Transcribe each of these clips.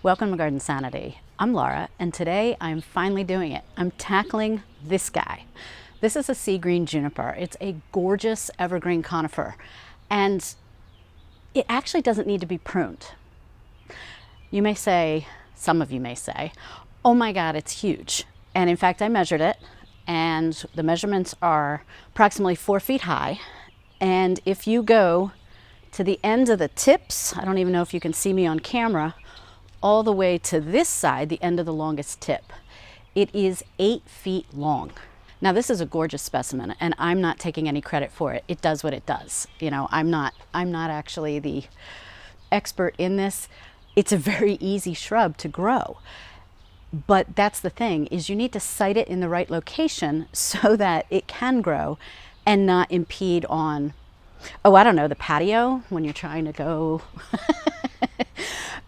Welcome to Garden Sanity. I'm Laura, and today I'm finally doing it. I'm tackling this guy. This is a Sea Green Juniper. It's a gorgeous evergreen conifer, and it actually doesn't need to be pruned. You may say, some of you may say, oh my God, it's huge. And in fact, I measured it, and the measurements are approximately 4 feet high. And if you go to the end of the tips, I don't even know if you can see me on camera, all the way to this side, the end of the longest tip, it is 8 feet long. Now this is a gorgeous specimen, and I'm not taking any credit for it. It does what it does. You know, I'm not actually the expert in this. It's a very easy shrub to grow. But that's the thing, is you need to site it in the right location so that it can grow and not impede on, oh, I don't know, the patio when you're trying to go.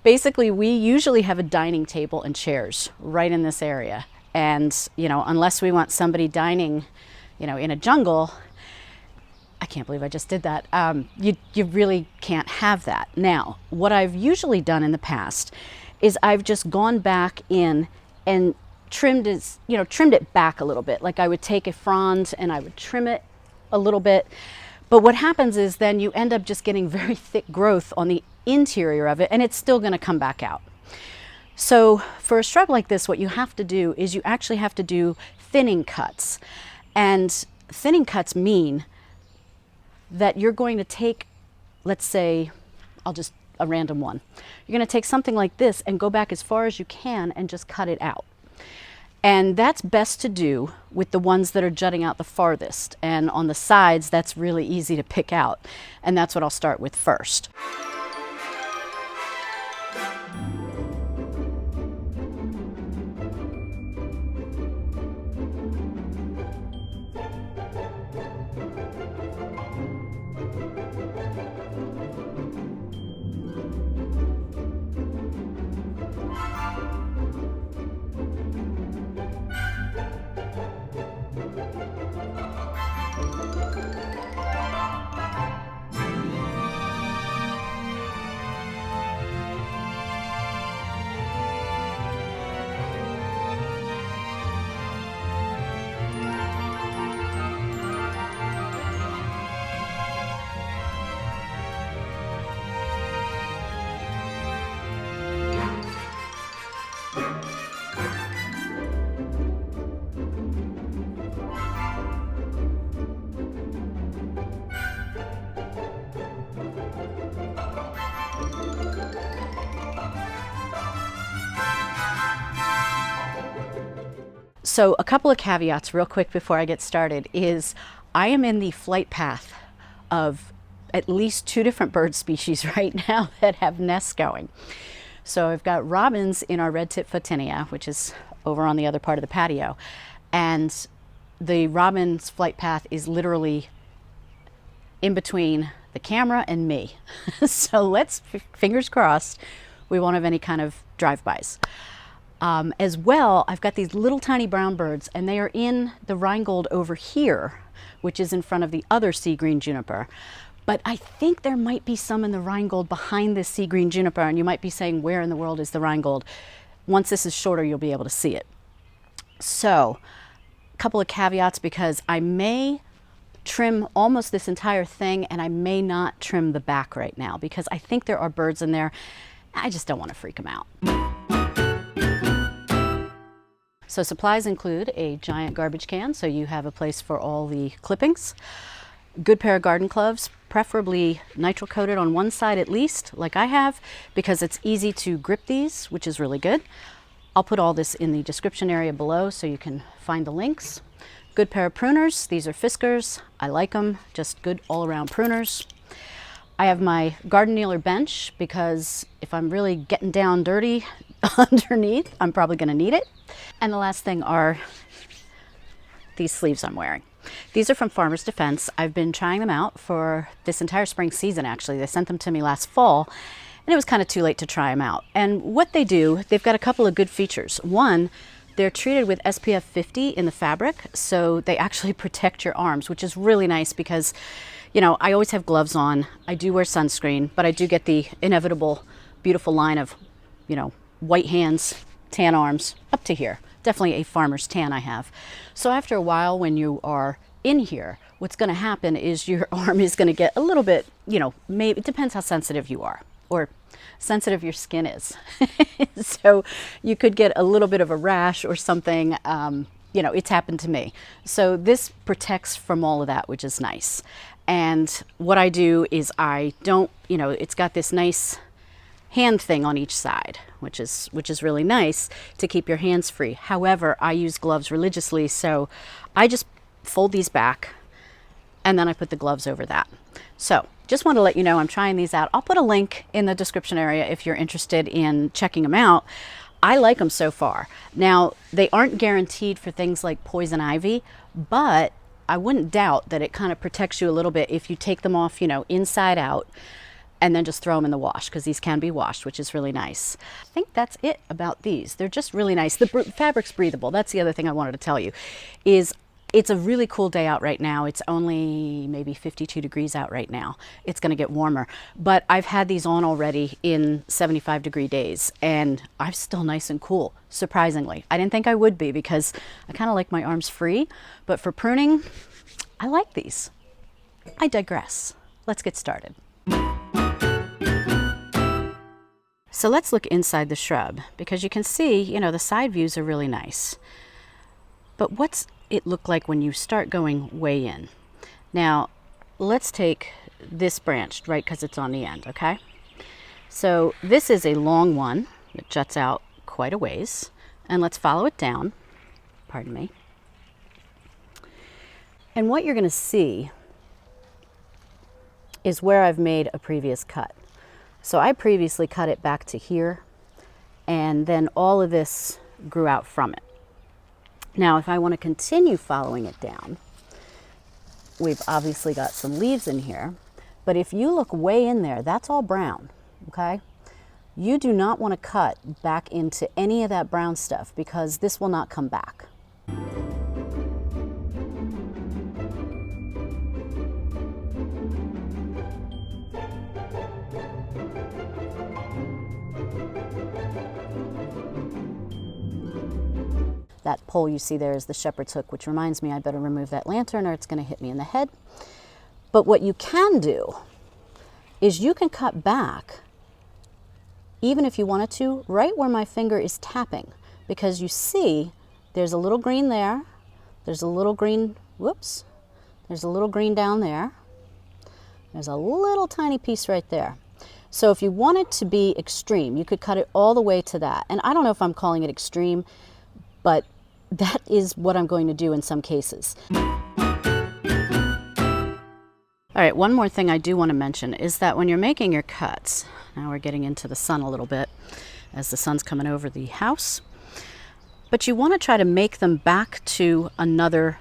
Basically, we usually have a dining table and chairs right in this area. And, you know, unless we want somebody dining, you know, in a jungle, I can't believe I just did that. You really can't have that. Now, what I've usually done in the past is I've just gone back in and trimmed it back a little bit. Like I would take a frond and I would trim it a little bit. But what happens is then you end up just getting very thick growth on the interior of it, and it's still going to come back out. So for a shrub like this, what you have to do is you actually have to do thinning cuts. And thinning cuts mean that you're going to take, let's say, a random one. You're going to take something like this and go back as far as you can and just cut it out. And that's best to do with the ones that are jutting out the farthest. And on the sides, that's really easy to pick out. And that's what I'll start with first. So a couple of caveats real quick before I get started is I am in the flight path of at least 2 different bird species right now that have nests going. So I've got robins in our red-tip photinia, which is over on the other part of the patio. And the robin's flight path is literally in between the camera and me. So let's, fingers crossed, we won't have any kind of drive-bys. As well, I've got these little tiny brown birds, and they are in the Rheingold over here, which is in front of the other Sea Green Juniper. But I think there might be some in the Rheingold behind this Sea Green Juniper, and you might be saying, where in the world is the Rheingold? Once this is shorter, you'll be able to see it. So, a couple of caveats, because I may trim almost this entire thing, and I may not trim the back right now, because I think there are birds in there. I just don't want to freak them out. So supplies include a giant garbage can, so you have a place for all the clippings. Good pair of garden gloves, preferably nitrile coated on one side at least, like I have, because it's easy to grip these, which is really good. I'll put all this in the description area below so you can find the links. Good pair of pruners. These are Fiskars. I like them, just good all-around pruners. I have my garden kneeler bench because if I'm really getting down dirty underneath, I'm probably going to need it. And the last thing are these sleeves I'm wearing. These are from Farmer's Defense. I've been trying them out for this entire spring season, actually. They sent them to me last fall, and it was kind of too late to try them out. And what they do, they've got a couple of good features. One, they're treated with SPF 50 in the fabric, so they actually protect your arms, which is really nice because, you know, I always have gloves on. I do wear sunscreen, but I do get the inevitable beautiful line of, you know, white hands, tan arms, up to here. Definitely a farmer's tan I have. So after a while, when you are in here, what's going to happen is your arm is going to get a little bit, you know, maybe it depends how sensitive you are or sensitive your skin is. So you could get a little bit of a rash or something. You know, it's happened to me. So this protects from all of that, which is nice. And what I do is I don't, you know, it's got this nice hand thing on each side, which is really nice to keep your hands free. However, I use gloves religiously, so I just fold these back and then I put the gloves over that. So just want to let you know I'm trying these out. I'll put a link in the description area if you're interested in checking them out. I like them so far. Now, they aren't guaranteed for things like poison ivy, but I wouldn't doubt that it kind of protects you a little bit if you take them off, you know, inside out, and then just throw them in the wash, because these can be washed, which is really nice. I think that's it about these. They're just really nice. The fabric's breathable. That's the other thing I wanted to tell you, is it's a really cool day out right now. It's only maybe 52 degrees out right now. It's going to get warmer, but I've had these on already in 75-degree days, and I'm still nice and cool, surprisingly. I didn't think I would be because I kind of like my arms free, but for pruning, I like these. I digress. Let's get started. So let's look inside the shrub, because you can see, you know, the side views are really nice. But what's it look like when you start going way in? Now, let's take this branch, right, because it's on the end, okay? So this is a long one that juts out quite a ways, and let's follow it down, pardon me. And what you're going to see is where I've made a previous cut. So I previously cut it back to here, and then all of this grew out from it. Now, if I want to continue following it down, we've obviously got some leaves in here, but if you look way in there, that's all brown, okay? You do not want to cut back into any of that brown stuff, because this will not come back. That pole you see there is the shepherd's hook, which reminds me I better remove that lantern or it's going to hit me in the head. But what you can do is you can cut back, even if you wanted to, right where my finger is tapping, because you see there's a little green there, there's a little green, whoops, there's a little green down there, there's a little tiny piece right there. So if you wanted to be extreme, you could cut it all the way to that. And I don't know if I'm calling it extreme, but that is what I'm going to do in some cases. All right, one more thing I do want to mention is that when you're making your cuts, now we're getting into the sun a little bit as the sun's coming over the house, but you want to try to make them back to another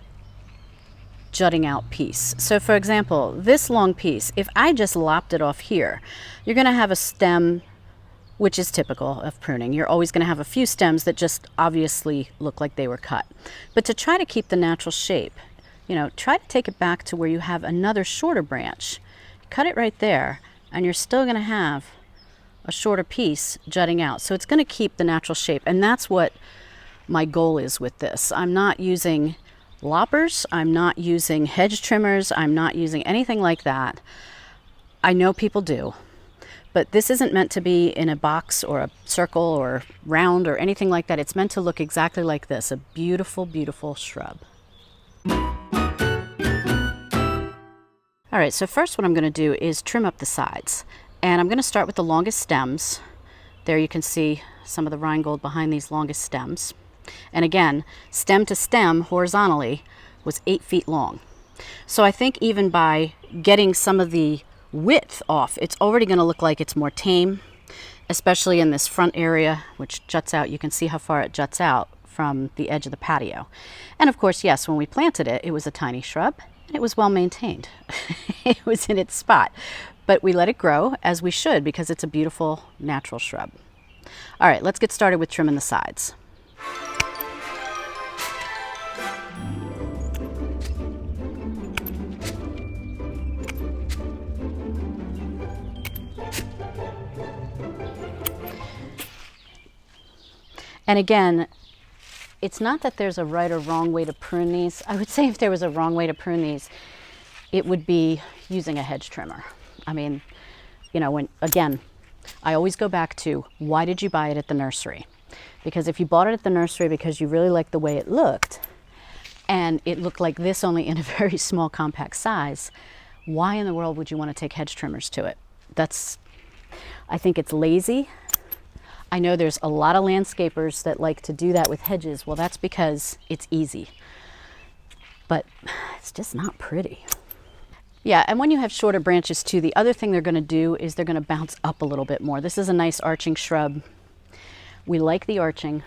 jutting out piece. So for example, this long piece, if I just lopped it off here, you're going to have a stem, which is typical of pruning. You're always going to have a few stems that just obviously look like they were cut. But to try to keep the natural shape, you know, try to take it back to where you have another shorter branch. Cut it right there, and you're still going to have a shorter piece jutting out. So it's going to keep the natural shape, and that's what my goal is with this. I'm not using loppers, I'm not using hedge trimmers, I'm not using anything like that. I know people do. But this isn't meant to be in a box or a circle or round or anything like that. It's meant to look exactly like this, a beautiful, beautiful shrub. All right, so first what I'm going to do is trim up the sides. And I'm going to start with the longest stems. There you can see some of the rhinegold behind these longest stems. And again, stem to stem horizontally was 8 feet long. So I think even by getting some of the width off, it's already going to look like it's more tame, especially in this front area, which juts out. You can see how far it juts out from the edge of the patio. And of course, yes, when we planted it, it was a tiny shrub, and it was well maintained. It was in its spot, but we let it grow, as we should, because it's a beautiful natural shrub. All right, let's get started with trimming the sides. And again, it's not that there's a right or wrong way to prune these. I would say if there was a wrong way to prune these, it would be using a hedge trimmer. I mean, you know, again, I always go back to, why did you buy it at the nursery? Because if you bought it at the nursery because you really liked the way it looked, and it looked like this only in a very small compact size, why in the world would you want to take hedge trimmers to it? I think it's lazy. I know there's a lot of landscapers that like to do that with hedges. Well, that's because it's easy, but it's just not pretty. Yeah, and when you have shorter branches too, the other thing they're going to do is they're going to bounce up a little bit more. This is a nice arching shrub. We like the arching,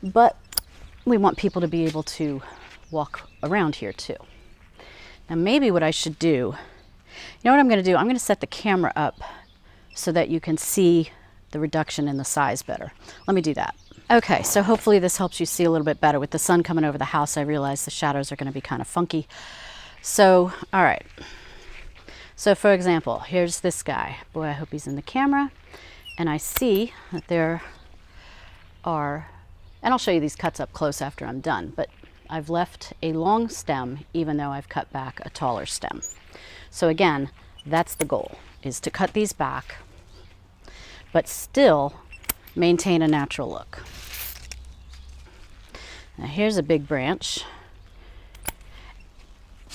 but we want people to be able to walk around here too. Now maybe what I should do, you know what I'm going to do? I'm going to set the camera up so that you can see the reduction in the size better. Let me do that. Okay, so hopefully this helps you see a little bit better. With the sun coming over the house, I realize the shadows are going to be kind of funky. So, all right. So for example, here's this guy. Boy, I hope he's in the camera. And I see that there are, and I'll show you these cuts up close after I'm done, but I've left a long stem even though I've cut back a taller stem. So again, that's the goal, is to cut these back but still maintain a natural look. Now here's a big branch.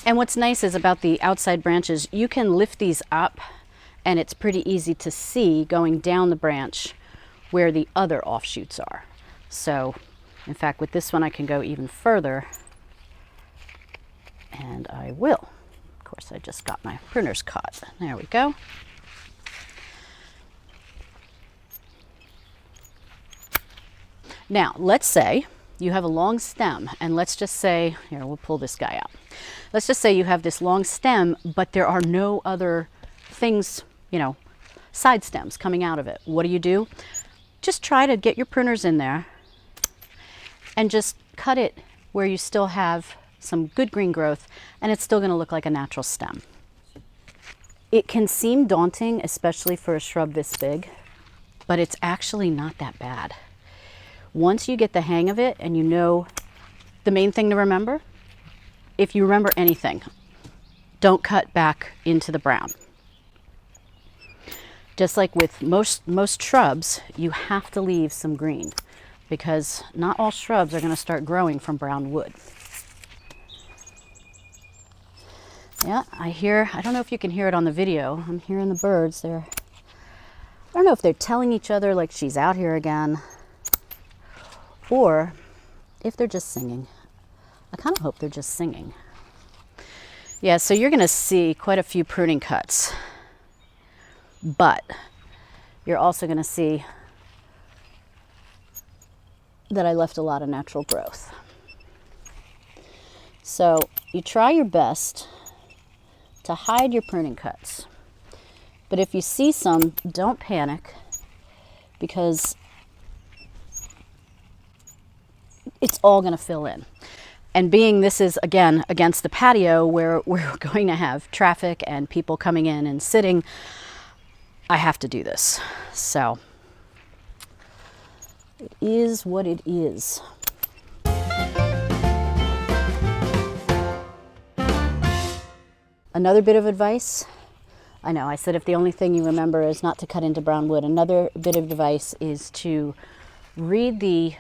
And what's nice is about the outside branches, you can lift these up and it's pretty easy to see going down the branch where the other offshoots are. So in fact, with this one, I can go even further, and I will. Of course, I just got my pruners caught. There we go. Now, let's say you have a long stem, and let's just say, here, we'll pull this guy out. Let's just say you have this long stem, but there are no other things, you know, side stems coming out of it. What do? Just try to get your pruners in there and just cut it where you still have some good green growth, and it's still going to look like a natural stem. It can seem daunting, especially for a shrub this big, but it's actually not that bad. Once you get the hang of it and you know the main thing to remember, if you remember anything, don't cut back into the brown. Just like with most shrubs, you have to leave some green because not all shrubs are going to start growing from brown wood. Yeah, I don't know if you can hear it on the video. I'm hearing the birds. I don't know if they're telling each other like she's out here again, or if they're just singing. I kind of hope they're just singing. Yeah, so you're going to see quite a few pruning cuts, but you're also going to see that I left a lot of natural growth. So you try your best to hide your pruning cuts, but if you see some, don't panic, because it's all going to fill in. And being this is, again, against the patio where we're going to have traffic and people coming in and sitting, I have to do this. So it is what it is. Another bit of advice, I know I said if the only thing you remember is not to cut into brown wood, another bit of advice is to read the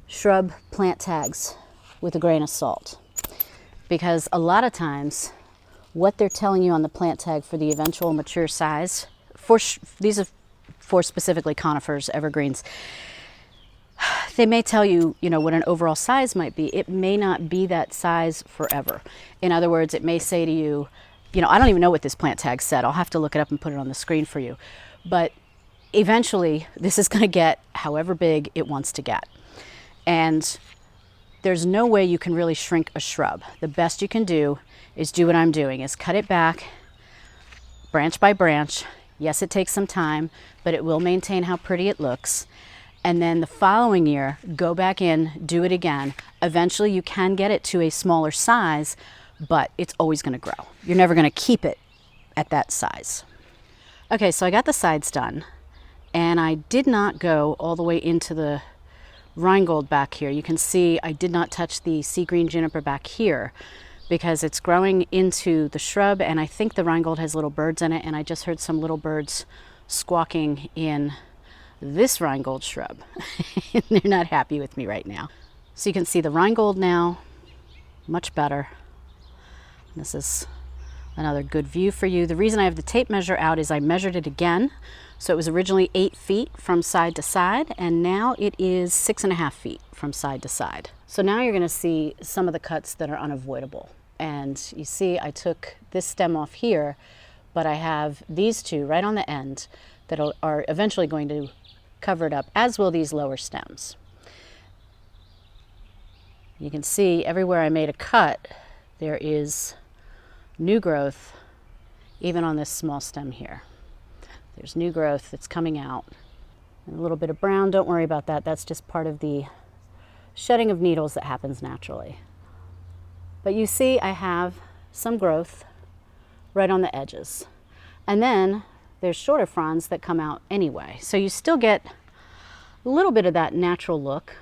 shrub plant tags with a grain of salt, because a lot of times what they're telling you on the plant tag for the eventual mature size, these are for specifically conifers, evergreens, they may tell you, you know, what an overall size might be. It may not be that size forever. In other words, it may say to you, you know, I don't even know what this plant tag said. I'll have to look it up and put it on the screen for you. But eventually, this is going to get however big it wants to get. And there's no way you can really shrink a shrub. The best you can do is do what I'm doing, is cut it back branch by branch. Yes, it takes some time, but it will maintain how pretty it looks. And then the following year, go back in, do it again. Eventually you can get it to a smaller size, but it's always going to grow. You're never going to keep it at that size. Okay, so I got the sides done. And I did not go all the way into the Rheingold back here. You can see I did not touch the Sea Green Juniper back here because it's growing into the shrub, and I think the Rheingold has little birds in it, and I just heard some little birds squawking in this Rheingold shrub. They're not happy with me right now. So you can see the Rheingold now, much better. This is another good view for you. The reason I have the tape measure out is I measured it again. So it was originally 8 feet from side to side, and now it is 6.5 feet from side to side. So now you're going to see some of the cuts that are unavoidable. And you see I took this stem off here, but I have these two right on the end that are eventually going to cover it up, as will these lower stems. You can see everywhere I made a cut, there is new growth, even on this small stem here. There's new growth that's coming out. And a little bit of brown, don't worry about that. That's just part of the shedding of needles that happens naturally. But you see I have some growth right on the edges. And then there's shorter fronds that come out anyway. So you still get a little bit of that natural look.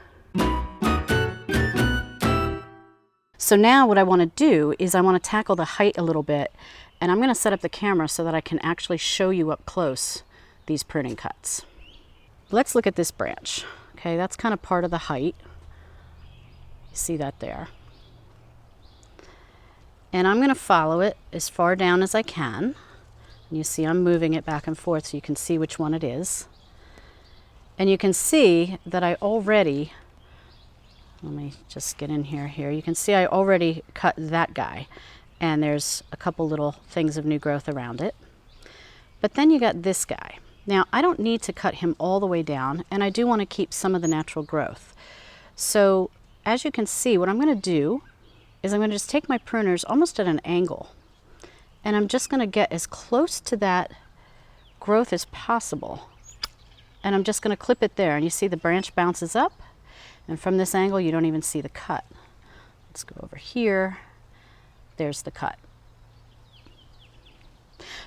So now what I want to do is I want to tackle the height a little bit, and I'm going to set up the camera so that I can actually show you up close these pruning cuts. Let's look at this branch. Okay, that's kind of part of the height. You see that there. And I'm going to follow it as far down as I can. And you see I'm moving it back and forth so you can see which one it is. And you can see that I already, let me just get in here. You can see I already cut that guy. And there's a couple little things of new growth around it. But then you got this guy. Now, I don't need to cut him all the way down, and I do want to keep some of the natural growth. So, as you can see, what I'm going to do is I'm going to just take my pruners almost at an angle, and I'm just going to get as close to that growth as possible. And I'm just going to clip it there, and you see the branch bounces up, and from this angle you don't even see the cut. Let's go over here. There's the cut.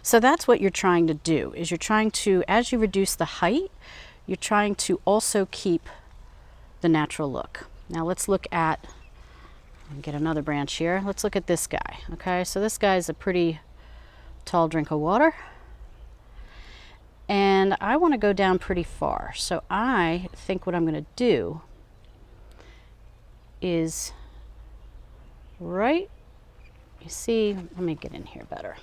So that's what you're trying to do, is you're trying to, as you reduce the height, you're trying to also keep the natural look. Now let's look at, get another branch here. Let's look at this guy. Okay, so this guy is a pretty tall drink of water. And I want to go down pretty far. So I think what I'm going to do is right, you see, let me get in here better.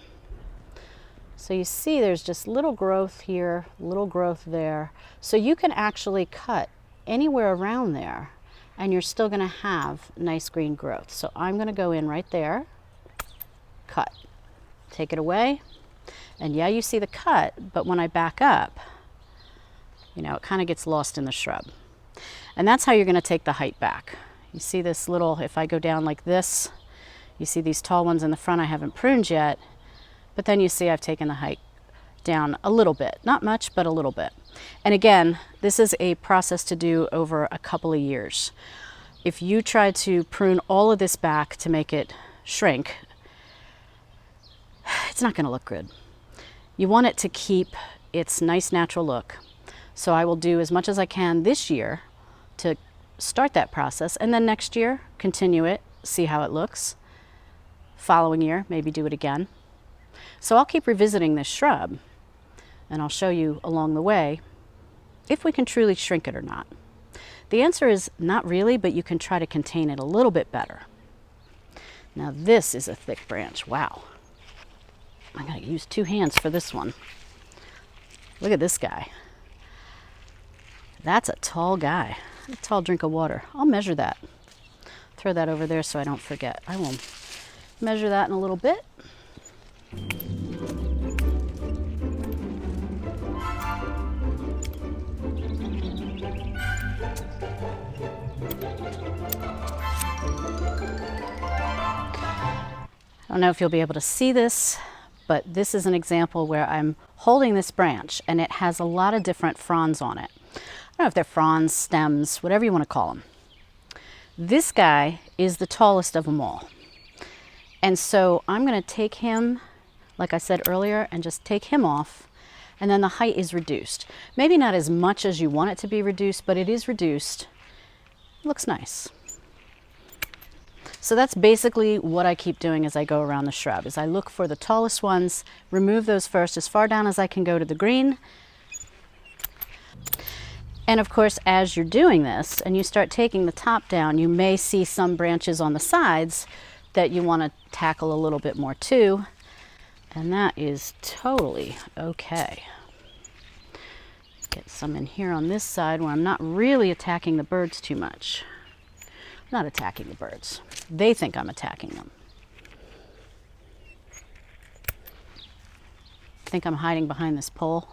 So you see there's just little growth here, little growth there. So you can actually cut anywhere around there and you're still going to have nice green growth. So I'm going to go in right there, cut, take it away. And yeah, you see the cut, but when I back up, you know, it kind of gets lost in the shrub. And that's how you're going to take the height back. You see this little, if I go down like this, you see these tall ones in the front I haven't pruned yet, but then you see I've taken the height down a little bit. Not much, but a little bit. And again, this is a process to do over a couple of years. If you try to prune all of this back to make it shrink, it's not going to look good. You want it to keep its nice natural look. So I will do as much as I can this year to start that process, and then next year continue it, see how it looks. Following year, maybe do it again. So I'll keep revisiting this shrub, and I'll show you along the way if we can truly shrink it or not. The answer is not really, but you can try to contain it a little bit better. Now this is a thick branch. Wow. I'm going to use 2 hands for this one. Look at this guy. That's a tall guy. A tall drink of water. I'll measure that. Throw that over there so I don't forget. I will measure that in a little bit. I don't know if you'll be able to see this, but this is an example where I'm holding this branch and it has a lot of different fronds on it. I don't know if they're fronds, stems, whatever you want to call them. This guy is the tallest of them all. And so I'm going to take him, like I said earlier, and just take him off. and then the height is reduced. Maybe not as much as you want it to be reduced, but it is reduced. It looks nice. So that's basically what I keep doing as I go around the shrub, is I look for the tallest ones, remove those first as far down as I can go to the green. And of course, as you're doing this and you start taking the top down, you may see some branches on the sides that you want to tackle a little bit more too. And that is totally okay. Get some in here on this side where I'm not really attacking the birds too much. I'm not attacking the birds. They think I'm attacking them. I think I'm hiding behind this pole.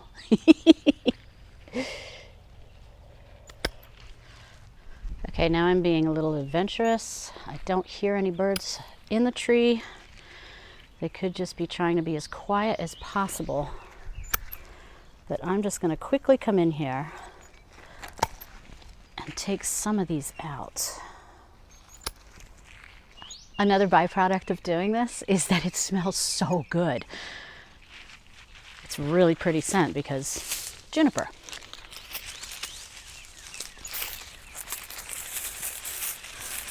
Okay, now I'm being a little adventurous. I don't hear any birds in the tree. They could just be trying to be as quiet as possible. But I'm just going to quickly come in here and take some of these out. Another byproduct of doing this is that it smells so good. It's really pretty scent because juniper.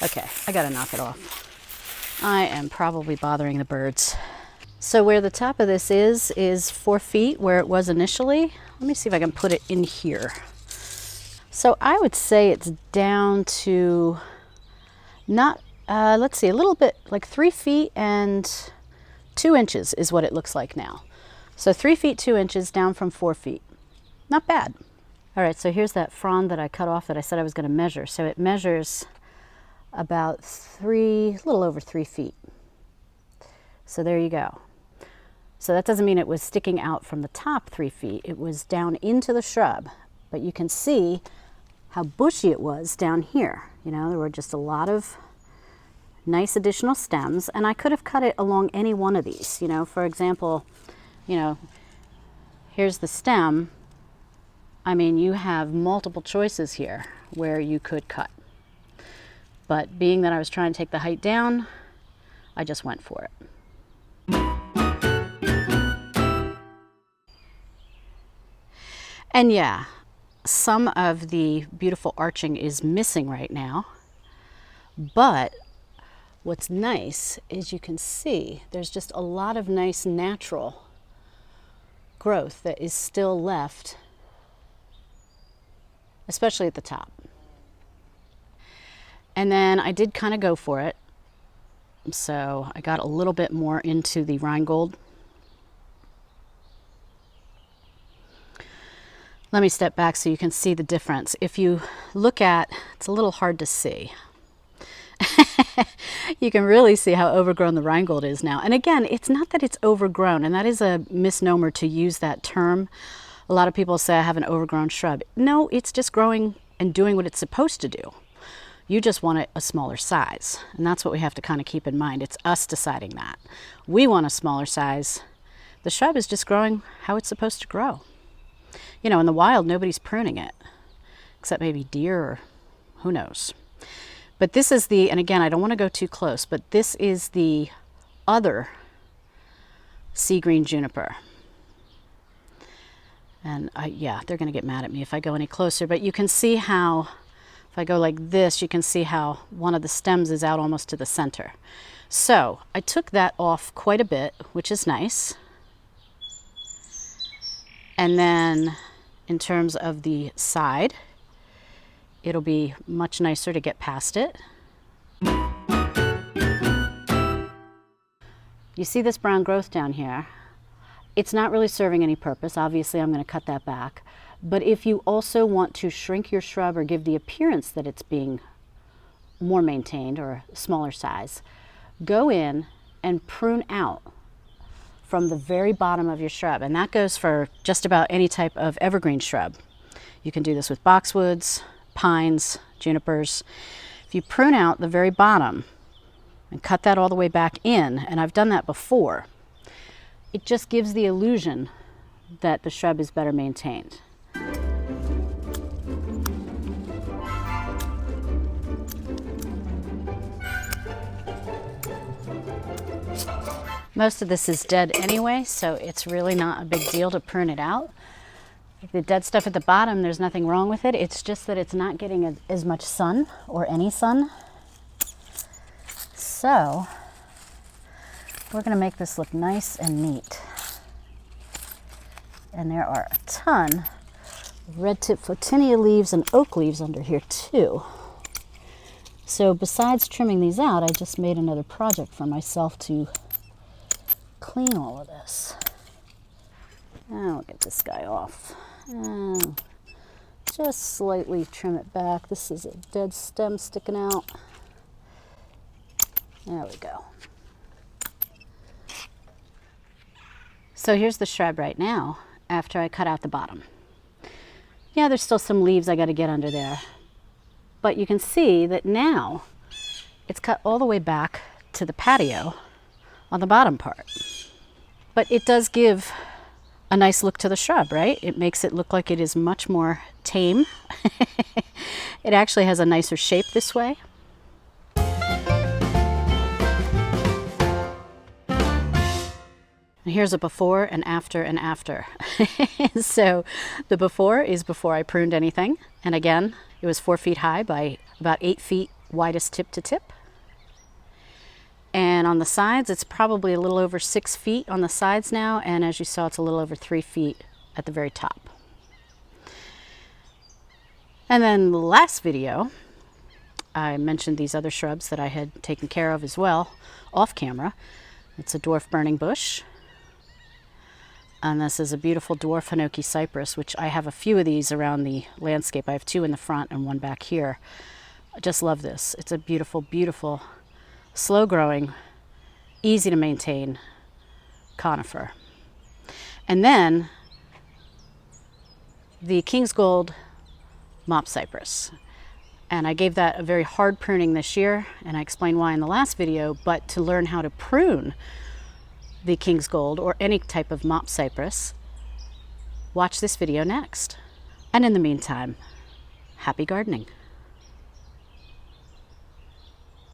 Okay, I gotta knock it off. I am probably bothering the birds. So where the top of this is 4 feet where it was initially. Let me see if I can put it in here. So I would say it's down to not, let's see, a little bit, like 3 feet and 2 inches is what it looks like now. So 3 feet, 2 inches down from 4 feet. Not bad. All right, so here's that frond that I cut off that I said I was gonna measure. So it measures about a little over 3 feet. So there you go. So that doesn't mean it was sticking out from the top 3 feet. It was down into the shrub, but you can see how bushy it was down here. You know, there were just a lot of nice additional stems, and I could have cut it along any one of these. You know, for example, you know, here's the stem. I mean, you have multiple choices here where you could cut. But being that I was trying to take the height down, I just went for it. And yeah, some of the beautiful arching is missing right now, but what's nice is you can see there's just a lot of nice natural growth that is still left, especially at the top. And then I did kind of go for it. So I got a little bit more into the Rheingold. Let me step back so you can see the difference. If you look at, it's a little hard to see. You can really see how overgrown the Rheingold is now. And again, it's not that it's overgrown, and that is a misnomer to use that term. A lot of people say I have an overgrown shrub. No, it's just growing and doing what it's supposed to do. You just want it a smaller size, and that's what we have to kind of keep in mind. It's us deciding that. We want a smaller size. The shrub is just growing how it's supposed to grow. You know, in the wild, nobody's pruning it, except maybe deer or who knows. But this is the, and again, I don't want to go too close, but this is the other Sea Green Juniper. And yeah, they're going to get mad at me if I go any closer, but you can see how, if I go like this, you can see how one of the stems is out almost to the center. So I took that off quite a bit, which is nice. And then in terms of the side, it'll be much nicer to get past it. You see this brown growth down here? It's not really serving any purpose. Obviously, I'm going to cut that back. But if you also want to shrink your shrub or give the appearance that it's being more maintained or a smaller size, go in and prune out from the very bottom of your shrub. And that goes for just about any type of evergreen shrub. You can do this with boxwoods, pines, junipers. If you prune out the very bottom and cut that all the way back in, and I've done that before, it just gives the illusion that the shrub is better maintained. Most of this is dead anyway, so it's really not a big deal to prune it out. The dead stuff at the bottom, there's nothing wrong with it. It's just that it's not getting as much sun or any sun. So we're going to make this look nice and neat. And there are a ton of red tip photinia leaves and oak leaves under here too. So besides trimming these out, I just made another project for myself to clean all of this. I'll get this guy off. Just slightly trim it back. This is a dead stem sticking out. There we go. So here's the shrub right now after I cut out the bottom. Yeah, there's still some leaves I got to get under there. But you can see that now it's cut all the way back to the patio on the bottom part. But it does give a nice look to the shrub, right? It makes it look like it is much more tame. It actually has a nicer shape this way. And here's a before and after and after. So the before is before I pruned anything. And again, it was 4 feet high by about 8 feet widest tip to tip. And on the sides, it's probably a little over 6 feet on the sides now. And as you saw, it's a little over 3 feet at the very top. And then the last video, I mentioned these other shrubs that I had taken care of as well, off camera. It's a dwarf burning bush. And this is a beautiful dwarf hinoki cypress, which I have a few of these around the landscape. I have 2 in the front and 1 back here. I just love this. It's a beautiful, beautiful, slow growing, easy to maintain conifer. And then the King's Gold mop cypress. And I gave that a very hard pruning this year, and I explained why in the last video. But to learn how to prune the King's Gold or any type of mop cypress, watch this video next. And in the meantime, happy gardening.